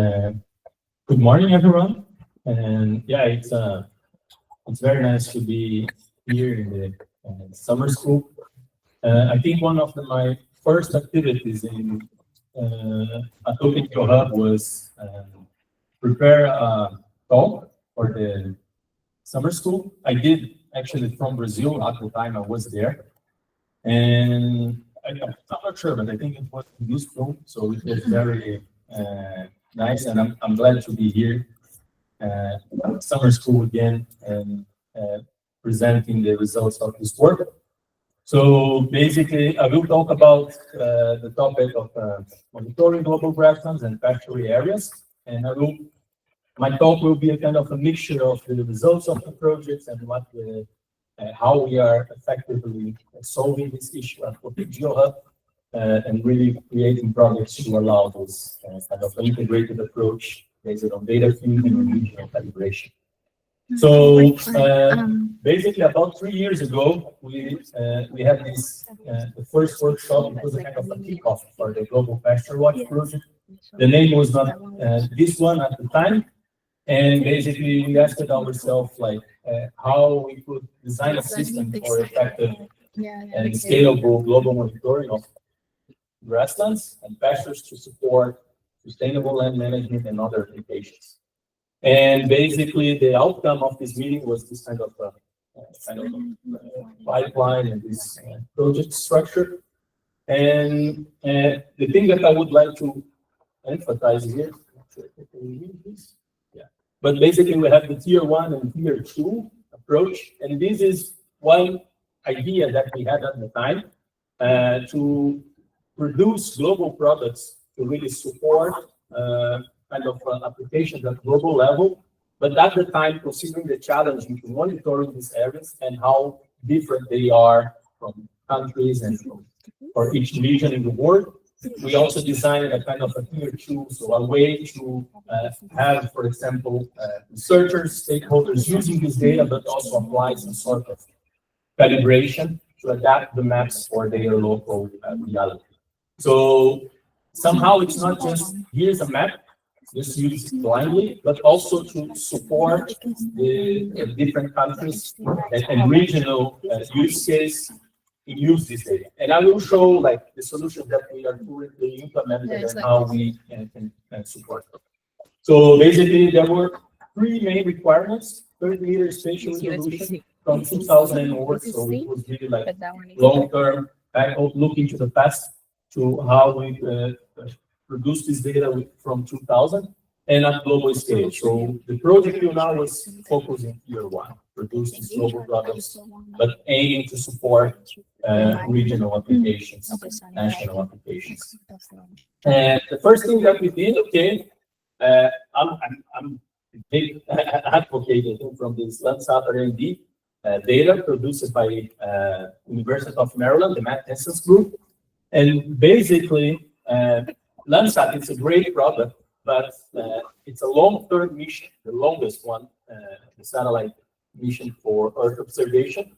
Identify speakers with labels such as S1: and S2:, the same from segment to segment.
S1: Good morning, everyone. And yeah, it's very nice to be here in the summer school. I think one of my first activities in at OpenGeoHub was prepare a talk for the summer school. I did actually from Brazil at the time I was there, and I'm not sure, but I think it was useful. So it was very nice, and I'm glad to be here summer school again and presenting the results of this work. So basically, I will talk about the topic of monitoring global grasslands and pasture areas, and my talk will be a kind of a mixture of the results of the projects and how we are effectively solving this issue at OpenGeoHub and really creating projects to allow this kind of integrated approach based on data fusion and regional calibration. So basically, about 3 years ago, we had this the first workshop. It was a kind of a kickoff for the Global Pasture Watch project. The name was not this one at the time, and basically we asked ourselves like how we could design a system for effective and scalable global monitoring of grasslands and pastures to support sustainable land management and other applications. And basically, the outcome of this meeting was this kind of pipeline and this project structure. And the thing that I would like to emphasize here, yeah. But basically, we have the tier 1 and tier 2 approach, and this is one idea that we had at the time to produce global products to really support kind of applications at global level, but at the time, considering the challenge into monitoring these areas and how different they are from countries and for each region in the world, we also designed a kind of a tier 2, so a way to have, for example, researchers, stakeholders using this data, but also apply some sort of calibration to adapt the maps for their local reality. So somehow it's not just here's a map, just use it blindly, but also to support the different countries and regional use case use this data. And I will show like the solution that we are currently implementing and how we can support them. So basically, there were 3 main requirements: 30-meter spatial resolution from 2000 and onwards. So it was really like long-term look into the past to how we produce this data from 2000 and at global scale. So the project till now was focusing tier 1, producing global products, but aiming to support regional applications, national applications. And the first thing that we did, I'm a big advocate from this Landsat R&D data produced by University of Maryland, the Matt Tenson's group. And basically, Landsat is a great product, but it's a long-term mission, the longest one, the satellite mission for Earth observation,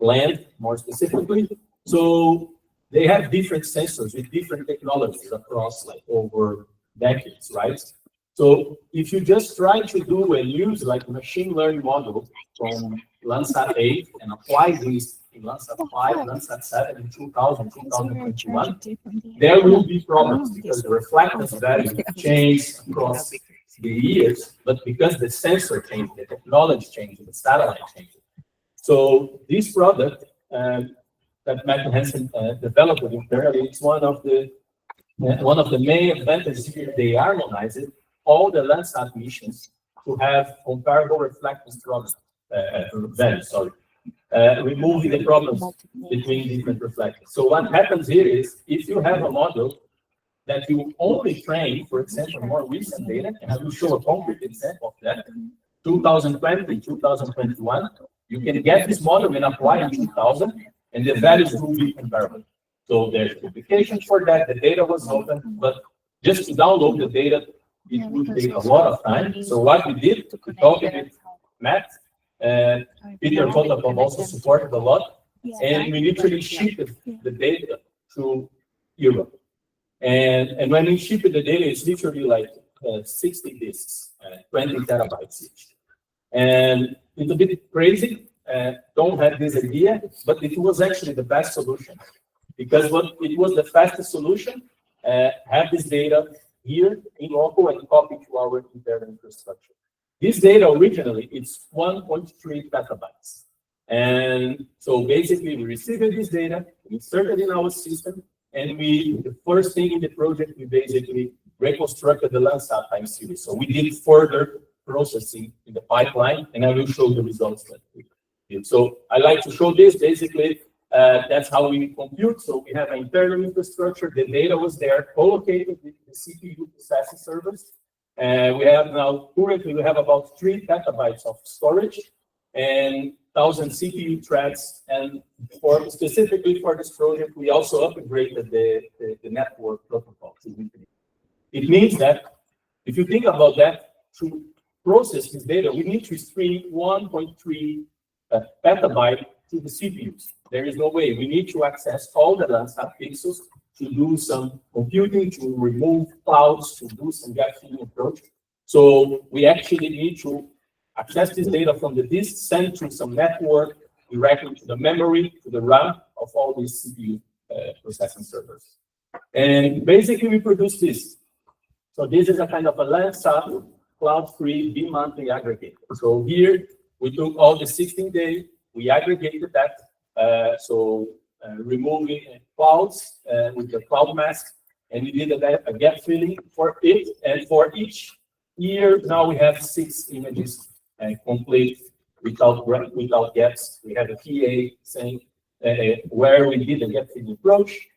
S1: land more specifically. So they have different sensors with different technologies across like over decades, right? So if you just try to do and use like machine learning model from Landsat 8 and apply these in Landsat 5, Landsat 7 in 2021, there will be problems because the reflectance value changed across the years, but because the sensor changed, the technology changed, the satellite changed. So this product that Matt Hansen developed internally, it's one of the main advantages here. They harmonized all the Landsat missions to have comparable reflectance values. Removing the problems between different reflectors. So what happens here is, if you have a model that you only train, for example, more recent data, and I will show a concrete example of that, 2020, 2021, you can get this model and apply in 2000, and the values will be comparable. So there's publications for that, the data was open, but just to download the data, it would take a lot of time. So what we did, we talked with Matt, Peter Fotopom also supported a lot, and we literally shipped the data to Europe. And when we ship the data, it's literally like 60 disks, 20 terabytes each. And it's a bit crazy, don't have this idea, but it was actually the best solution. Because it was the fastest solution, have this data here in local and copy to our internal infrastructure. This data originally, it's 1.3 petabytes. And so basically we received this data, we inserted in our system, and the first thing in the project, we basically reconstructed the Landsat time series. So we did further processing in the pipeline, and I will show the results that we did. So I like to show this, basically, that's how we compute. So we have an internal infrastructure, the data was there, co-located with the CPU processing servers. We have now, currently we have about 3 petabytes of storage and 1,000 CPU threads. And specifically for this project, we also upgraded the network protocol to Infinity. It means that if you think about that, to process this data, we need to stream 1.3 petabyte to the CPUs. There is no way. We need to access all the Landsat pixels to do some computing, to remove clouds, to do some gap filling approach. So we actually need to access this data from the disk, send to some network, directly to the memory, to the RAM of all these CPU processing servers. And basically we produce this. So this is a kind of a Landsat cloud-free bi-monthly aggregator. So here we took all the 16 days, we aggregated that, removing clouds with the cloud mask, and we did a gap filling for it. And for each year, now we have 6 images complete without gaps. We have a PA saying where we did the gap filling approach.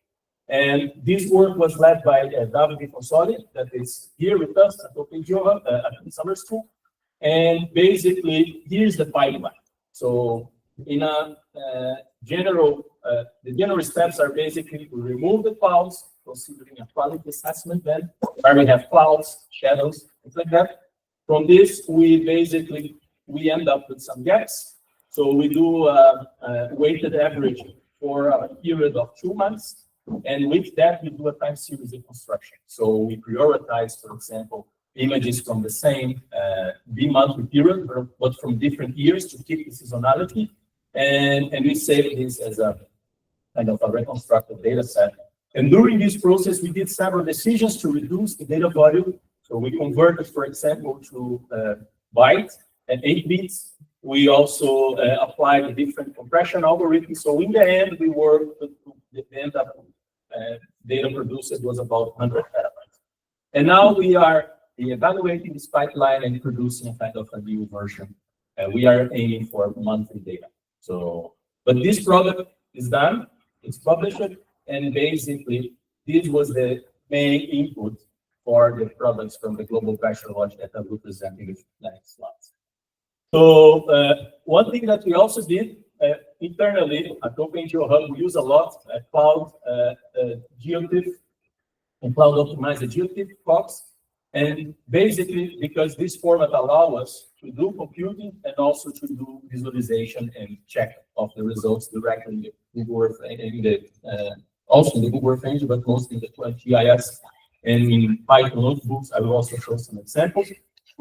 S1: And this work was led by Davide Consoli, that is here with us at OpenGeoHub at summer school. And basically, here's the pipeline. So in a the general steps are basically to remove the clouds, considering a quality assessment then, where we have clouds, shadows, things like that. From this, we end up with some gaps. So we do a weighted average for a period of 2 months. And with that, we do a time series reconstruction. So we prioritize, for example, images from the same bi-monthly period, but from different years to keep the seasonality. And we save this as a kind of a reconstructed data set. And during this process, we did several decisions to reduce the data volume. So we converted, for example, to byte and 8 bits. We also applied a different compression algorithm. So in the end, we were the end up data produced was about 100 terabytes. And now we are evaluating this pipeline and producing a kind of a new version. We are aiming for monthly data. So, but this product is done, it's published, and basically this was the main input for the products from the Global Pasture Lodge that I will present in the next slides. So one thing that we also did internally at OpenGeoHub, we use a lot cloud GeoTIFF and cloud optimized GeoTIFF box. And basically, because this format allows us to do computing and also to do visualization and check of the results directly in the Google Earth, also in the Google Earth engine, but mostly in the GIS and in Python notebooks. I will also show some examples.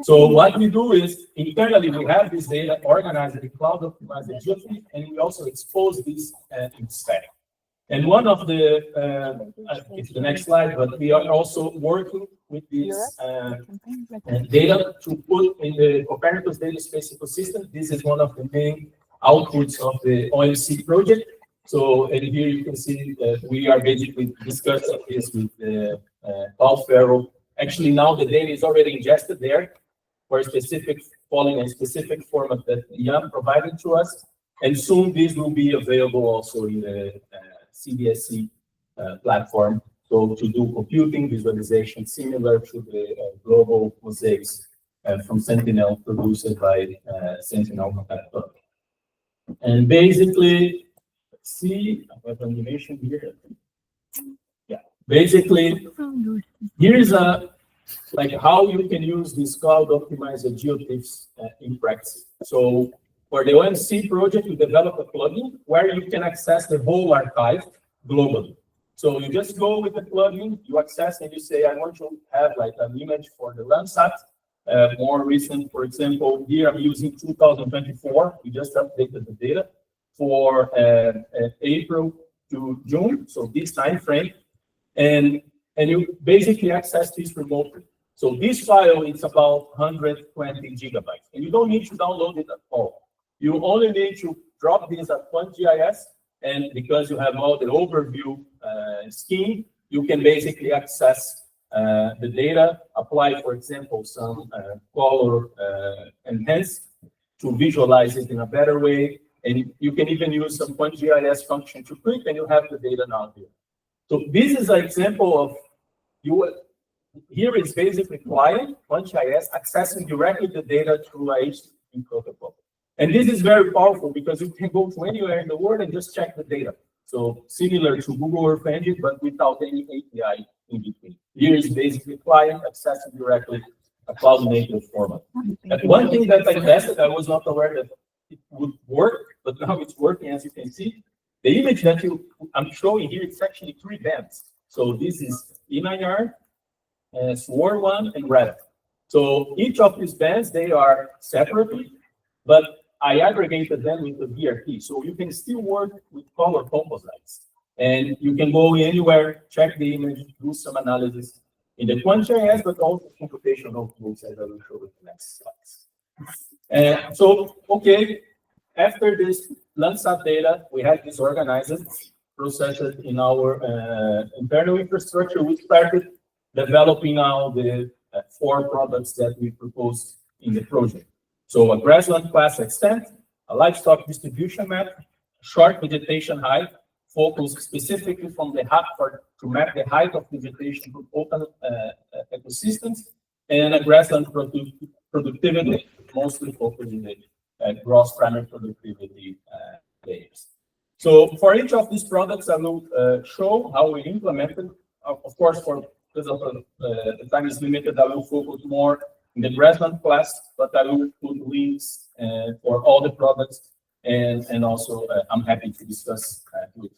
S1: So what we do is internally we have this data organized in cloud optimized GeoTIFF, and we also expose this in stack. And one of the, it's the next slide, but we are also working with this data to put in the Copernicus data space ecosystem. This is one of the main outputs of the OMC project. So, and here you can see that we are basically discussing this with Paul Farrell. Actually, now the data is already ingested there for a specific, following a specific format that Jan provided to us. And soon this will be available also in the CBSC platform. So to do computing visualization similar to the global mosaics from Sentinel produced by Sentinel. And basically, let's see, I have animation here. Yeah, basically, here's like how you can use this cloud optimized GeoTIFFs in practice. So for the OMC project, we developed a plugin where you can access the whole archive globally. So you just go with the plugin, you access and you say, I want to have like an image for the Landsat, more recent, for example, here I'm using 2024. We just updated the data for April to June, so this time frame, and you basically access this remotely. So this file is about 120 gigabytes, and you don't need to download it at all. You only need to drop this at OpenGIS, and because you have all the overview scheme, you can basically access the data, apply, for example, some color enhance to visualize it in a better way. And you can even use some OpenGIS function to click and you have the data now here. So this is an example of here is basically client, OpenGIS, accessing directly the data through a HTTP protocol. And this is very powerful because you can go to anywhere in the world and just check the data. So similar to Google Earth Engine, but without any API in between. Here is basically client accessing directly a cloud native format. And one thing that I tested, I was not aware that it would work, but now it's working, as you can see. The image that I'm showing here, it's actually 3 bands. So this is ENIR, SWOR 1, and RED. So each of these bands, they are separately, but I aggregated them with the VRT. So you can still work with color composites. And you can go anywhere, check the image, do some analysis in the QuantGIS, but also computational tools, as I will show in the next slides. So, okay, after this Landsat data, we had this organized, processed in our internal infrastructure. We started developing now the 4 products that we proposed in the project. So a grassland class extent, a livestock distribution map, short vegetation height, focused specifically from the height to map the height of vegetation to open ecosystems, and a grassland productivity, mostly focused in the gross primary productivity layers. So for each of these products, I will show how we implemented. Of course, because of the time is limited, I will focus more in the grassland class, but I will put links for all the products, and also I'm happy to discuss with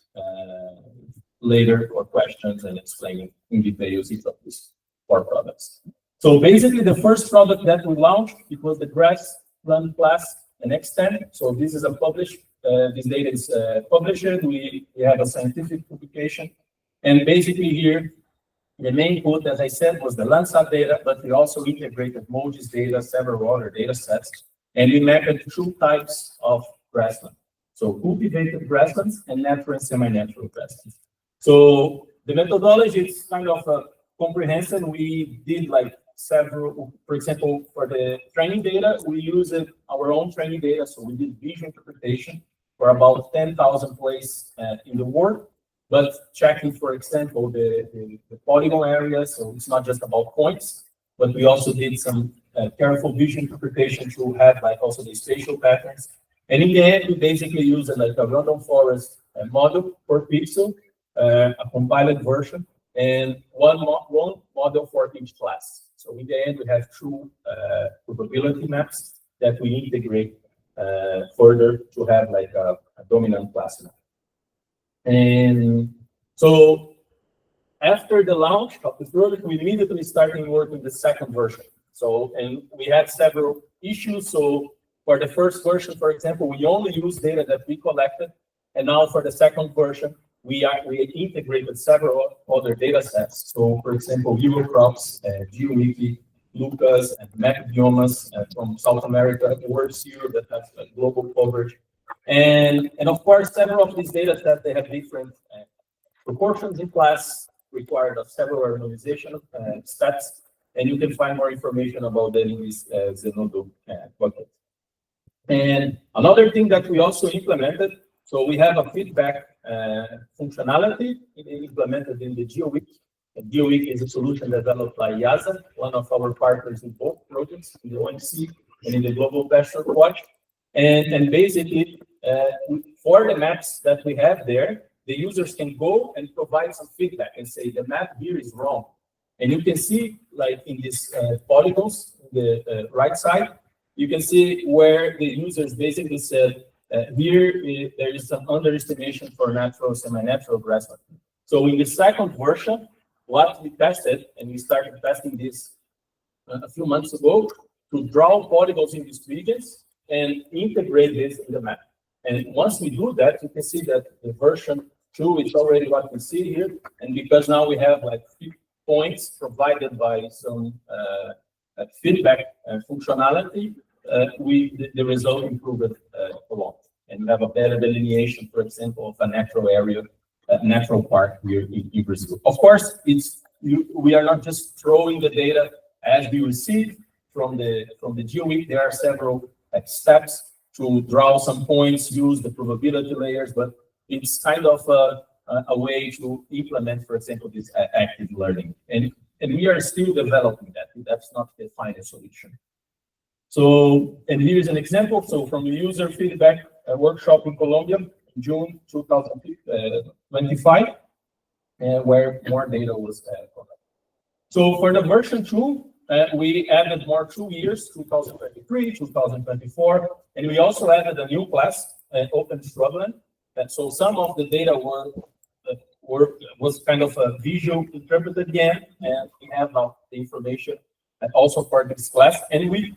S1: later or questions and explaining in details each of these 4 products. So basically, the first product that we launched, it was the grassland class and extend. So this is a published. This data is published. We have a scientific publication, and basically here. The main input, as I said, was the Landsat data, but we also integrated MODIS data, several other data sets, and we mapped 2 types of grassland. So cultivated grasslands and natural and semi-natural grasslands. So the methodology is kind of comprehensive. We did like several, for example, for the training data, we used our own training data. So we did visual interpretation for about 10,000 places in the world. But checking, for example, the polygon area, so it's not just about points, but we also did some careful visual interpretation to have like also the spatial patterns. And in the end, we basically used like a random forest model per pixel, a compiled version, and one model for each class. So in the end, we have 2 probability maps that we integrate further to have like a dominant class map. And so after the launch of the product, we immediately started working the second version. So, and we had several issues. So for the first version, for example, we only use data that we collected. And now for the second version, we integrated several other data sets. So for example, Eurocrops, GeoWiki, Lucas, and Map Biomas from South America, Works Europe that has global coverage. And of course, several of these data sets, they have different proportions in class, required of several organization stats, and you can find more information about that in this Zenodo bucket. And another thing that we also implemented, so we have a feedback functionality implemented in the GeoWiki. GeoWiki is a solution developed by IASA, one of our partners in both projects, in the ONC and in the Global Pasture Watch. And basically, for the maps that we have there, the users can go and provide some feedback and say the map here is wrong. And you can see, like in these polygons, the right side, you can see where the users basically said, here there is some underestimation for natural, semi-natural grassland. So in the second version, what we tested, and we started testing this a few months ago, to draw polygons in these regions and integrate this in the map. And once we do that, you can see that the version 2 is already what we see here. And because now we have like 3 points provided by some feedback functionality, the result improved a lot. And we have a better delineation, for example, of a natural area, natural park here in Brazil. Of course, we are not just throwing the data as we receive from the GeoWiki. There are several steps to draw some points, use the probability layers, but it's kind of a way to implement, for example, this active learning. And we are still developing that. That's not the final solution. So, and here is an example. So from the user feedback workshop in Colombia, in June 2025, where more data was collected. So for the version 2, we added more 2 years, 2023, 2024, and we also added a new class, open shrubland. And so some of the data was kind of a visual interpreted again, and we have now the information also for this class. And we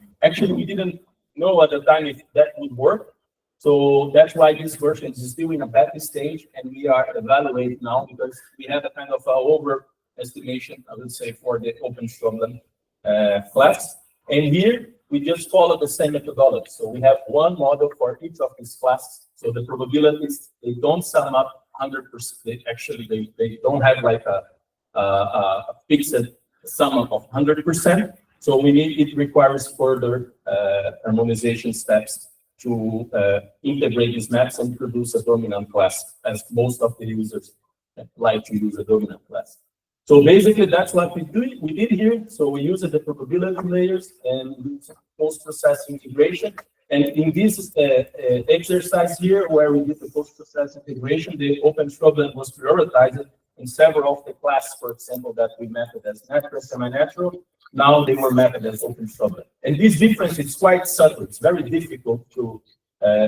S1: didn't know at the time if that would work. So that's why this version is still in a beta stage, and we are evaluating now because we have a kind of overestimation, I would say, for the open shrubland class. And here we just follow the same methodology. So we have one model for each of these classes. So the probabilities, they don't sum up 100%. They don't have like a fixed sum up of 100%. So it requires further harmonization steps to integrate these maps and produce a dominant class, as most of the users like to use a dominant class. So basically, that's what we did here. So we used the probability layers and post-processing integration. And in this exercise here, where we did the post-process integration, the open shrubland was prioritized in several of the classes, for example, that we mapped as natural, semi-natural. Now they were mapped as open shrubland. And this difference is quite subtle. It's very difficult to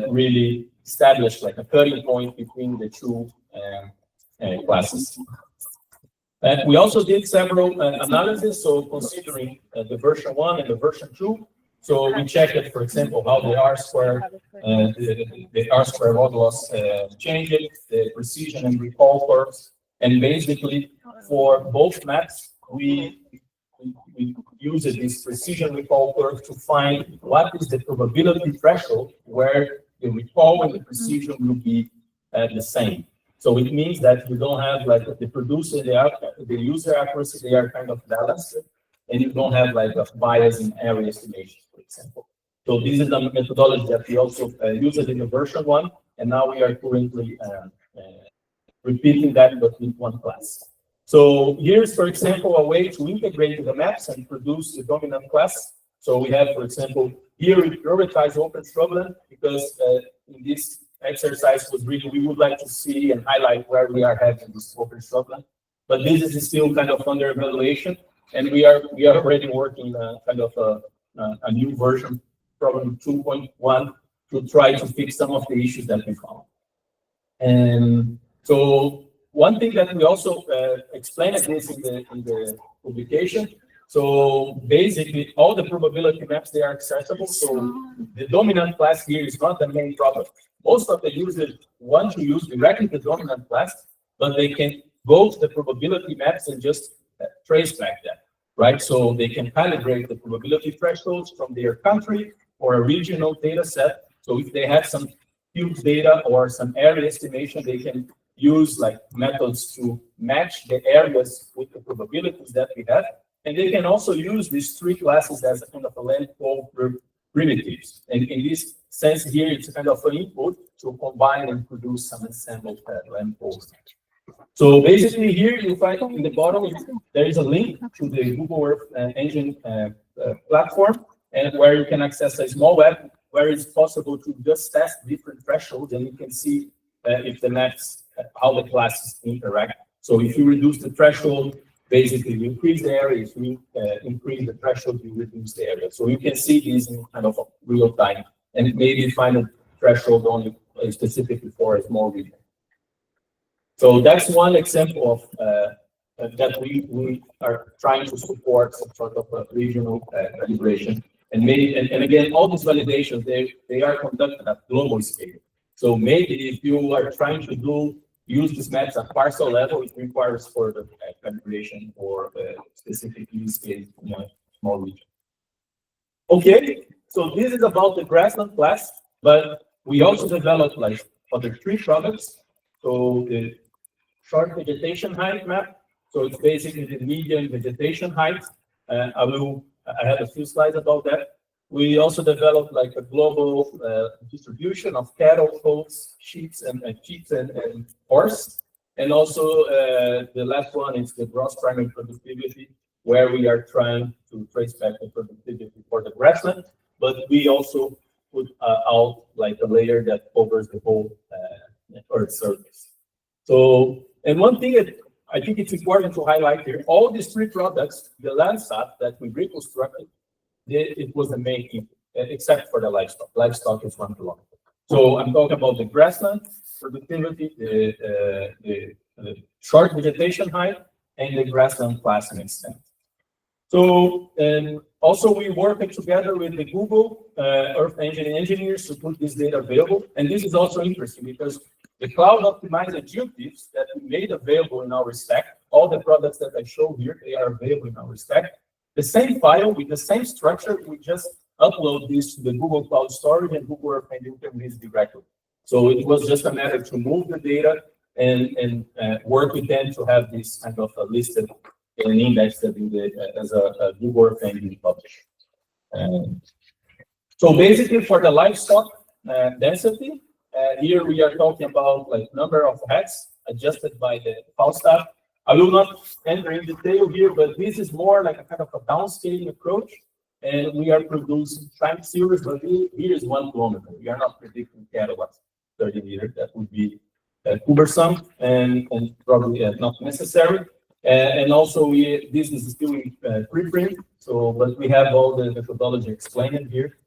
S1: really establish like a cutting point between the two classes. We also did several analyses, so considering the version 1 and the version 2. So we checked, for example, how the R-square, the R-square modulus changed, the precision and recall curves. And basically, for both maps, we used this precision recall curve to find what is the probability threshold where the recall and the precision will be the same. So it means that you don't have like the producer, the user accuracy, they are kind of balanced, and you don't have like a bias in area estimation, for example. So this is the methodology that we also used in the version 1, and now we are currently repeating that but with one class. So here's, for example, a way to integrate the maps and produce the dominant class. So we have, for example, here we prioritize open shrubland because in this exercise was really, we would like to see and highlight where we are having this open shrubland. But this is still kind of under evaluation, and we are already working kind of a new version, probably 2.1, to try to fix some of the issues that we found. And so one thing that we also explained this in the publication. So basically, all the probability maps, they are accessible. So the dominant class here is not the main problem. Most of the users want to use directly the dominant class, but they can go to the probability maps and just trace back that, right? So they can calibrate the probability thresholds from their country or a regional data set. So if they have some huge data or some area estimation, they can use like methods to match the areas with the probabilities that we have. And they can also use these three classes as a kind of a landfall primitives. And in this sense here, it's a kind of an input to combine and produce some assembled landfalls. So basically here you find in the bottom, there is a link to the Google Earth Engine platform, and where you can access a small web where it's possible to just test different thresholds, and you can see if the maps, how the classes interact. So if you reduce the threshold, basically you increase the area. If you increase the threshold, you reduce the area. So you can see these in kind of real time, and maybe find a threshold only specifically for a small region. So that's one example of that we are trying to support some sort of a regional calibration. And maybe, and again, all these validations, they are conducted at global scale. So maybe if you are trying to use these maps at parcel level, it requires further calibration for specific use case in a small region. Okay, so this is about the grassland class, but we also developed like other 3 products. So the short vegetation height map. So it's basically the median vegetation height. I have a few slides about that. We also developed like a global distribution of cattle, goats, sheep, and horse. And also the last one is the gross primary productivity, where we are trying to trace back the productivity for the grassland, but we also put out like a layer that covers the whole Earth surface. So, and one thing that I think it's important to highlight here, all these 3 products, the Landsat that we reconstructed, it was the main input, except for the livestock. Livestock is 1 kilometer. So I'm talking about the grassland productivity, the short vegetation height, and the grassland class and extent. So, and also we worked together with the Google Earth Engine engineers to put this data available. And this is also interesting because the cloud optimized geotips that we made available in our stack, all the products that I show here, they are available in our stack. The same file with the same structure, we just upload this to the Google Cloud Storage and Google Earth Engine can read directly. So it was just a matter to move the data and work with them to have this kind of listed and indexed as a Google Earth Engine publish. So basically for the livestock density, here we are talking about like number of heads adjusted by the Falstaff. I will not enter in detail here, but this is more like a kind of a downscaling approach. And we are producing time series, but here is 1 kilometer. We are not predicting cattle at 30 meters. That would be cumbersome and probably not necessary. And also, this is still in preprint, so but we have all the methodology explained here.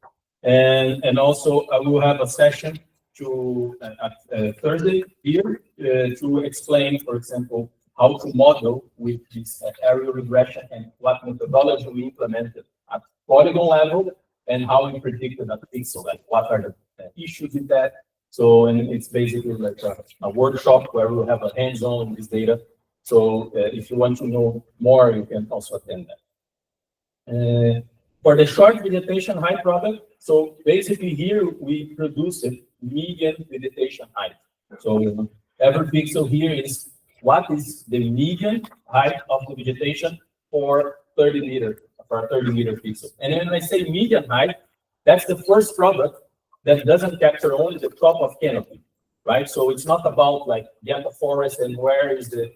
S1: And also, I will have a session at Thursday here to explain, for example, how to model with this aerial regression and what methodology we implemented at polygon level and how we predicted at pixel level. What are the issues with that? So, and it's basically like a workshop where we'll have a hands-on with this data. So if you want to know more, you can also attend that. For the short vegetation height product, so basically here we produce a median vegetation height. So every pixel here is what is the median height of the vegetation for 30 meter pixel. And when I say median height, that's the first product that doesn't capture only the top of canopy, right? So it's not about like get a forest and where is the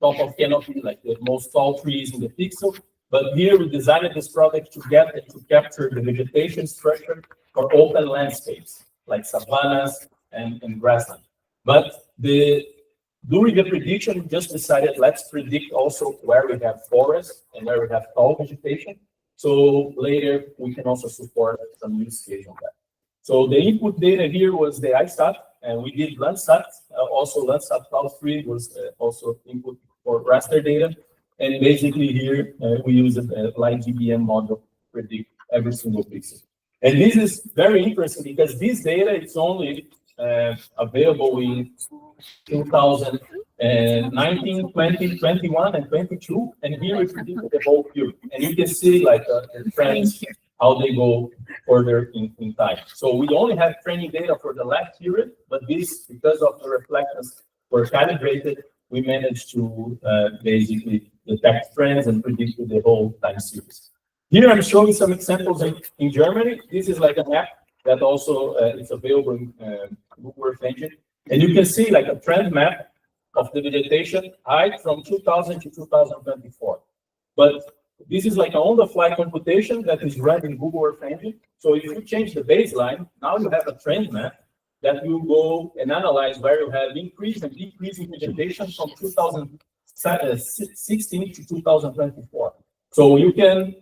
S1: top of canopy, like the most tall trees in the pixel. But here we designed this product to capture the vegetation structure for open landscapes, like savannas and grassland. But during the prediction, we just decided let's predict also where we have forest and where we have tall vegetation. So later we can also support some use case on that. So the input data here was the ISAT, and we did Landsat. Also Landsat Cloud 3 was also input for raster data. And basically here we use a light GBM model to predict every single pixel. And this is very interesting because this data is only available in 2019, 20, 21, and 22. And here we predict the whole field. And you can see like the trends, how they go further in time. So we only have training data for the last period, but this, because of the reflections were calibrated, we managed to basically detect trends and predict the whole time series. Here I'm showing some examples in Germany. This is like a map that also is available in Google Earth Engine. And you can see like a trend map of the vegetation height from 2000 to 2024. But this is like an on-the-fly computation that is run in Google Earth Engine. So if you change the baseline, now you have a trend map that will go and analyze where you have increase and decrease in vegetation from 2016 to 2024. So you can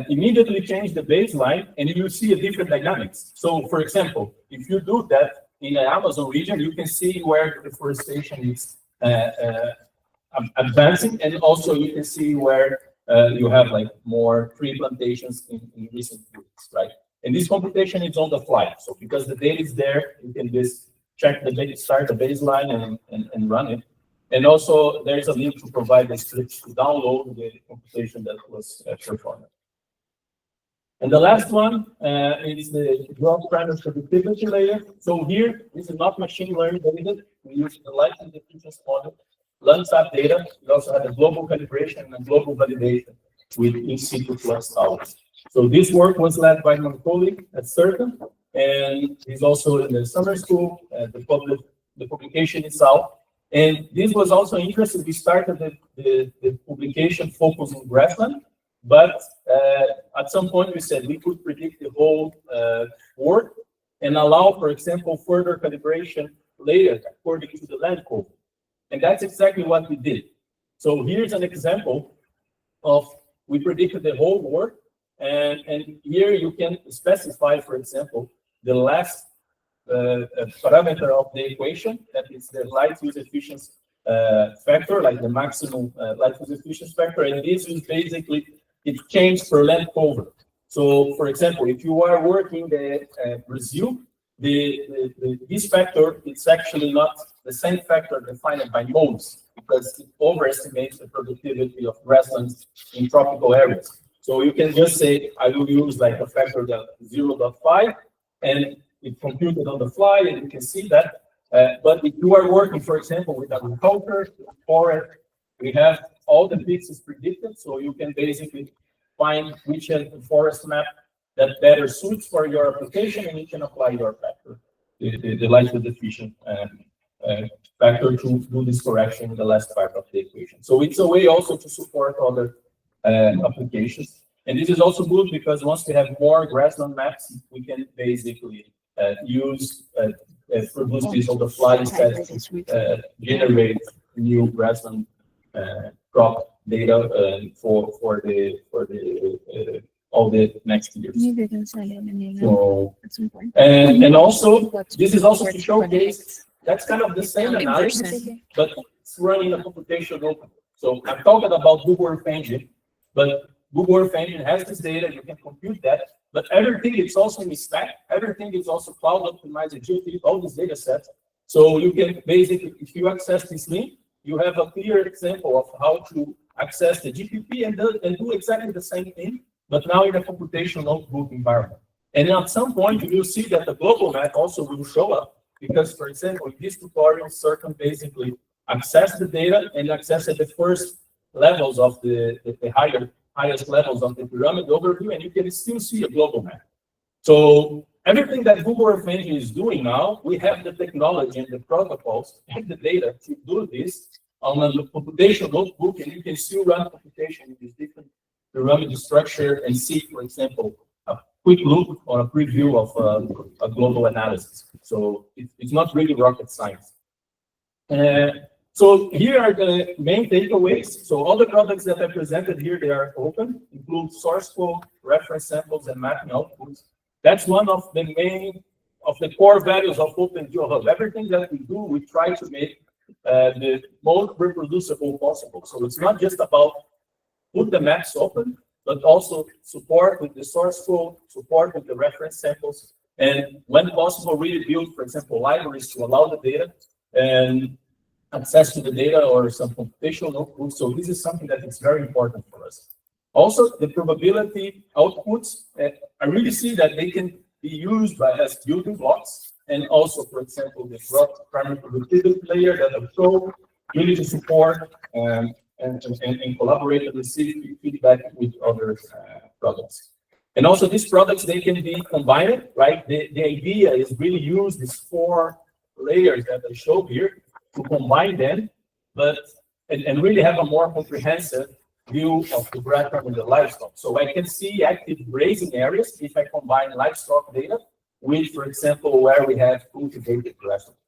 S1: immediately change the baseline and you will see a different dynamics. So for example, if you do that in the Amazon region, you can see where deforestation is advancing, and also you can see where you have like more tree plantations in recent years, right? And this computation is on the fly. So because the data is there, you can just check start the baseline and run it. And also there's a link to provide the scripts to download the computation that was performed. And the last one is the growth parameter productivity layer. So here, this is not machine learning data. We use the license diffusion model, Landsat data. We also have a global calibration and global validation with in situ plus hours. So this work was led by my colleague at Certain, and he's also in the summer school. The publication itself. And this was also interesting. We started the publication focused on grassland, but at some point we said we could predict the whole work and allow, for example, further calibration later according to the land cover. And that's exactly what we did. So here's an example of we predicted the whole work, and here you can specify, for example, the last parameter of the equation, that is the light use efficiency factor, like the maximum light use efficiency factor, and this is basically it changed per land cover. So, for example, if you are working the Brazil, this factor it's actually not the same factor defined by modes, because it overestimates the productivity of grasslands in tropical areas. So you can just say, I will use like a factor that 0.5, and it computed on the fly, and you can see that. But if you are working, for example, with agriculture, forest, we have all the pieces predicted, so you can basically find which forest map that better suits for your application, and you can apply your factor, the light efficient factor to do this correction in the last part of the equation. So it's a way also to support other applications. And this is also good because once we have more grassland maps, we can basically use produce this on the fly instead to generate new grassland crop data for all the next years. So, and also this is also to showcase that's kind of the same analysis, but it's running a computational. So I'm talking about Google Earth Engine, but Google Earth Engine has this data, you can compute that, but everything is also in stack, everything is also cloud optimized, GeoTip, all these data sets. So you can basically, if you access this link, you have a clear example of how to access the GPP and do exactly the same thing, but now in a computational notebook environment. And at some point, you will see that the global map also will show up, because, for example, in this tutorial, Circum basically access the data and access at the first levels of the highest levels of the pyramid overview, and you can still see a global map. So everything that Google Earth Engine is doing now, we have the technology and the protocols and the data to do this on a computation notebook, and you can still run computation in this different pyramid structure and see, for example, a quick look or a preview of a global analysis. So it's not really rocket science. So here are the main takeaways. So all the products that I presented here, they are open, include source code, reference samples, and mapping outputs. That's one of the core values of OpenGeoHub. Everything that we do, we try to make the most reproducible possible. So it's not just about put the maps open, but also support with the source code, support with the reference samples, and when possible, really build, for example, libraries to allow the data and access to the data or some computational notebooks. So this is something that is very important for us. Also, the probability outputs, I really see that they can be used as building blocks, and also, for example, the primary productivity layer that I showed, really to support and collaborate and receive feedback with other products. And also these products, they can be combined, right? The idea is really use these 4 layers that I showed here to combine them, but and really have a more comprehensive view of the grassland and the livestock. So I can see active grazing areas if I combine livestock data with, for example, where we have cultivated grassland.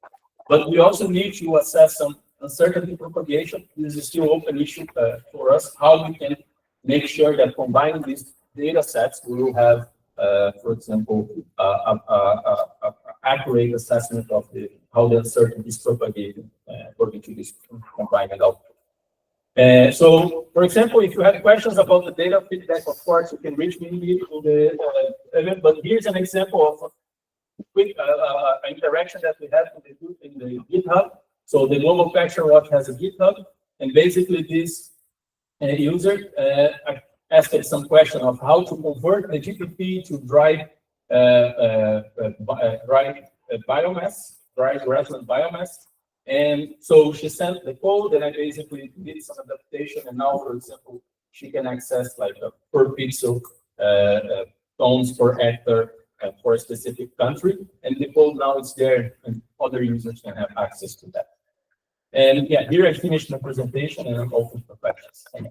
S1: But we also need to assess some uncertainty propagation. This is still open issue for us, how we can make sure that combining these data sets, we will have, for example, accurate assessment of how the uncertainty is propagated according to this combined output. So, for example, if you have questions about the data feedback, of course, you can reach me in the event, but here's an example of a quick interaction that we have in the GitHub. So the Global Pasture Watch has a GitHub, and basically this user asked some question of how to convert the GPP to dry grassland biomass. And so she sent the code, and I basically did some adaptation. And now, for example, she can access like a per pixel tons per hectare for a specific country. And the code now is there, and other users can have access to that. And yeah, here I finished my presentation, and I'm open for questions. Thank you.